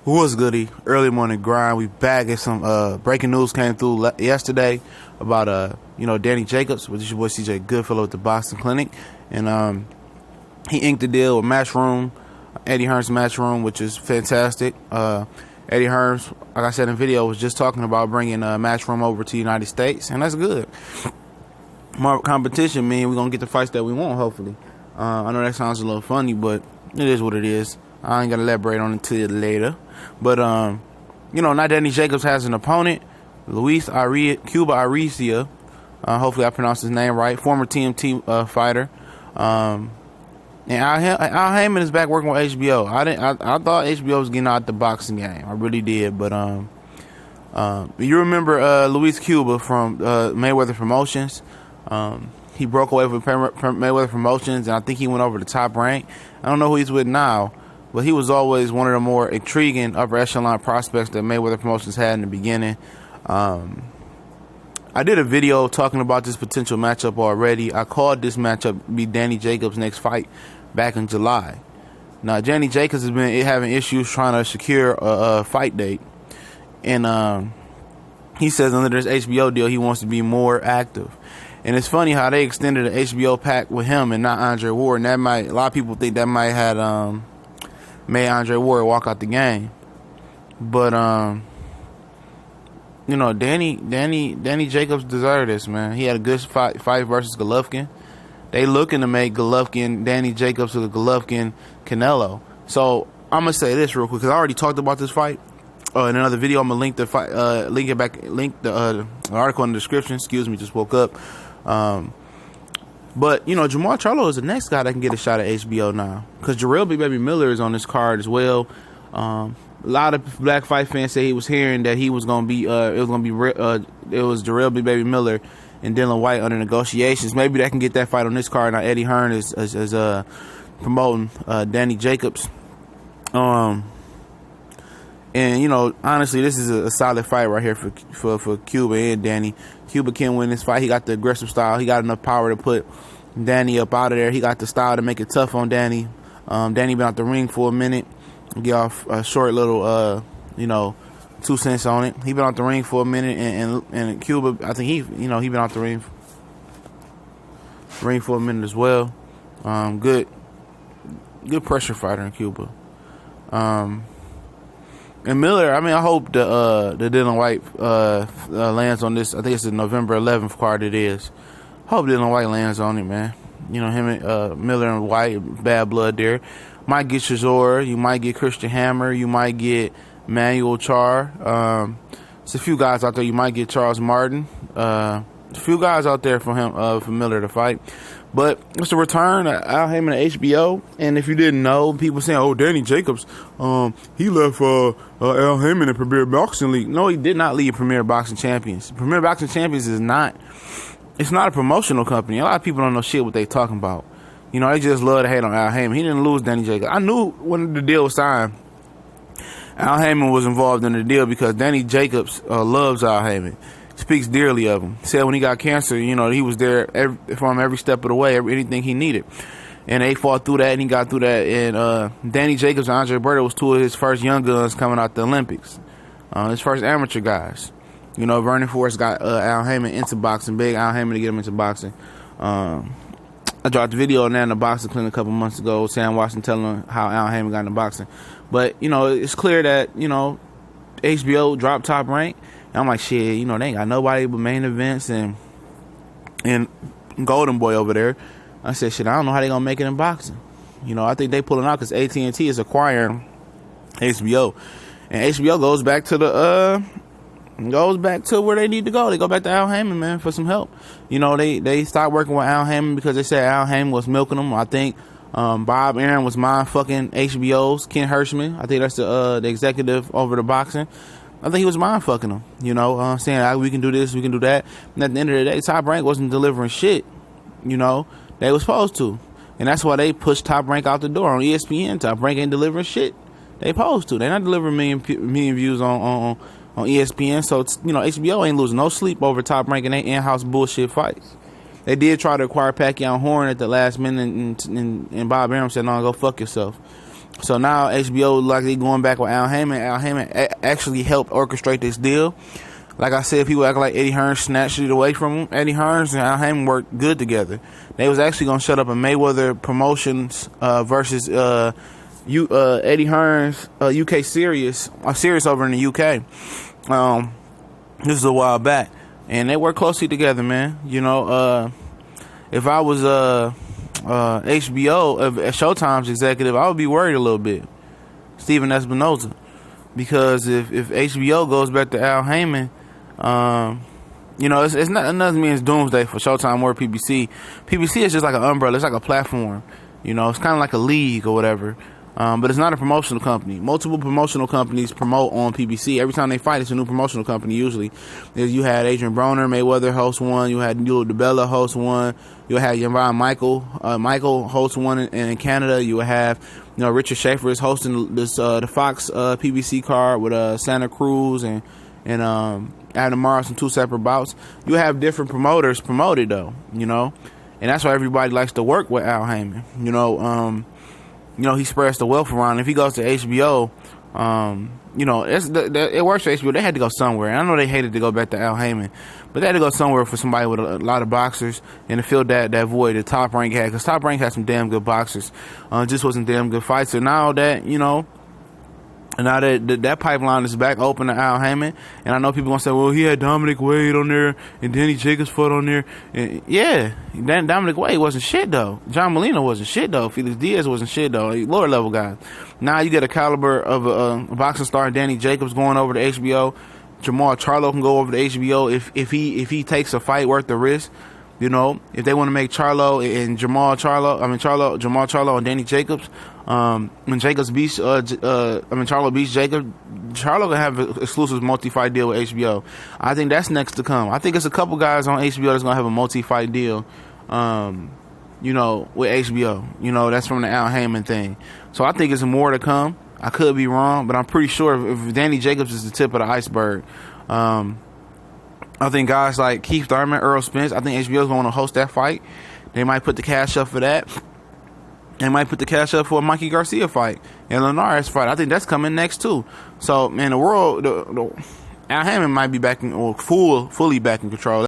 What's goody? Early morning grind. We back at some breaking news came through yesterday about Danny Jacobs, which is your boy CJ Goodfellow at the Boxing Clinic, and he inked the deal with Matchroom, Eddie Hearn's Matchroom, which is fantastic. Eddie Hearns, like I said in video, was just talking about bringing Matchroom over to the United States, and that's good. More competition, man. We're gonna get the fights that we want, hopefully. I know that sounds a little funny, but it is what it is. I ain't gonna elaborate on it till later. But now Danny Jacobs has an opponent, Luís Arias. Hopefully I pronounced his name right. Former TMT fighter. And Al Haymon is back working with HBO. I thought HBO was getting out the boxing game. I really did. But you remember Luis Cuba from Mayweather Promotions? He broke away from Mayweather Promotions, and I think he went over to Top Rank. I don't know who he's with now, but he was always one of the more intriguing upper echelon prospects that Mayweather Promotions had in the beginning. I did a video talking about this potential matchup already. I called this matchup be Danny Jacobs' next fight back in July. Now, Danny Jacobs has been having issues trying to secure a fight date. And he says under this HBO deal, he wants to be more active. And it's funny how they extended an HBO pack with him and not Andre Ward. And a lot of people think that might have made Andre Ward walk out the game. But Danny Jacobs deserved this, man. He had a good fight versus Golovkin. They looking to make Golovkin Danny Jacobs to the Golovkin Canelo. So I'm gonna say this real quick because I already talked about this fight in another video. I'm gonna link the fight, link the article in the description. Excuse me, just woke up. But Jamar Charlo is the next guy that can get a shot at HBO now because Jarell Miller is on this card as well. A lot of black fight fans say he was hearing that he was gonna be it was Jarell Miller and Dylan White under negotiations. Maybe that can get that fight on this card. Now Eddie Hearn is promoting Danny Jacobs. And honestly, this is a solid fight right here for Cuba and Danny. Cuba can win this fight. He got the aggressive style. He got enough power to put Danny up out of there. He got the style to make it tough on Danny. Danny been out the ring for a minute. Get off a short little 2 cents on it. He been out the ring for a minute, and Cuba, I think he been out the ring for a minute as well. Good pressure fighter in Cuba. And Miller, I hope the Dylan White lands on this. I think it's the November 11th card. It is. Hope Dylan White lands on it, man. Him and Miller and White, bad blood there. Might get Chisora. You might get Christian Hammer. You might get Manuel Char. There's a few guys out there. You might get Charles Martin. A few guys out there for him, for Miller to fight. But it's a return of Al Haymon to HBO. And if you didn't know, people saying, "Oh, Danny Jacobs, he left Al Haymon in Premier Boxing League." No, he did not leave Premier Boxing Champions. Premier Boxing Champions is not. It's not a promotional company. A lot of people don't know shit what they talking about. They just love to hate on Al Haymon. He didn't lose Danny Jacobs. I knew when the deal was signed, Al Haymon was involved in the deal because Danny Jacobs loves Al Haymon. Speaks dearly of him. Said when he got cancer, he was there from every step of the way, anything he needed. And they fought through that, and he got through that. And Danny Jacobs and Andre Berto was two of his first young guns coming out the Olympics. His first amateur guys. Vernon Forrest got Al Haymon into boxing, big Al Haymon to get him into boxing. I dropped a video on that in the boxing clinic a couple months ago, Sam Washington telling him how Al Haymon got into boxing. But, it's clear that, HBO dropped Top Rank. And I'm like, shit, they ain't got nobody but main events and Golden Boy over there. I said, shit, I don't know how they going to make it in boxing. I think they pulling out because AT&T is acquiring HBO. And HBO goes back to where they need to go. They go back to Al Haymon, man, for some help. They stopped working with Al Haymon because they said Al Haymon was milking them. I think Bob Aaron was mind fucking HBO's Ken Hirschman. I think that's the executive over the boxing. I think he was mind fucking them. Saying we can do this, we can do that. And at the end of the day, Top Rank wasn't delivering shit. They was supposed to, and that's why they pushed Top Rank out the door on ESPN. Top Rank ain't delivering shit. They supposed to. They're not delivering million views on ESPN. So HBO ain't losing no sleep over Top Rank and they in-house bullshit fights. They did try to acquire Pacquiao and Horn at the last minute, and Bob Arum said, "No, go fuck yourself." So now HBO likely going back with Al Haymon. Al Haymon actually helped orchestrate this deal. Like I said, people act like Eddie Hearn snatched it away from him. Eddie Hearn and Al Haymon worked good together. They was actually going to shut up a Mayweather Promotions versus Eddie Hearn's UK series over in the UK. This is a while back. And they work closely together, man. You know, if I was HBO, Showtime's executive, I would be worried a little bit. Steven Espinoza. Because if HBO goes back to Al Haymon, you know, it's not, it doesn't mean it's doomsday for Showtime or PBC. PBC is just like an umbrella. It's like a platform. You know, it's kind of like a league or whatever. But it's not a promotional company. Multiple promotional companies promote on PBC. Every time they fight, it's a new promotional company usually. You had Adrian Broner, Mayweather host one. You had Nilo DeBella host one. You had Jan Michael host one in Canada. You would have, you know, Richard Schaefer is hosting this the Fox PBC card with Santa Cruz and Adam Morris in 2 separate bouts. You have different promoters promoted though, you know, and that's why everybody likes to work with Al Haymon. You know, he spreads the wealth around. If he goes to HBO, you know, it works for HBO. They had to go somewhere. And I know they hated to go back to Al Haymon, but they had to go somewhere for somebody with a lot of boxers and to fill that void that Top Rank had. Because Top Rank had some damn good boxers. Just wasn't damn good fights. So now that, you know, now that pipeline is back open to Al Haymon, and I know people gonna say, well, he had Dominic Wade on there and Danny Jacobs fought on there. And yeah, Dominic Wade wasn't shit though. John Molina wasn't shit though. Felix Diaz wasn't shit though. Lower level guys. Now you get a caliber of a boxing star, Danny Jacobs, going over to HBO. Jamal Charlo can go over to HBO if he takes a fight worth the risk. You know, if they want to make Jamal Charlo and Danny Jacobs, when Jacobs beats, Charlo beats Jacob, Charlo can have an exclusive multi-fight deal with HBO. I think that's next to come. I think it's a couple guys on HBO that's gonna have a multi-fight deal, you know, with HBO. You know, that's from the Al Haymon thing. So I think it's more to come. I could be wrong, but I'm pretty sure if Danny Jacobs is the tip of the iceberg. I think guys like Keith Thurman, Earl Spence, I think HBO's going to host that fight. They might put the cash up for that. They might put the cash up for a Mikey Garcia fight and Linares fight. I think that's coming next too. So, man, the world, Al Haymon might be back in, or fully back in control.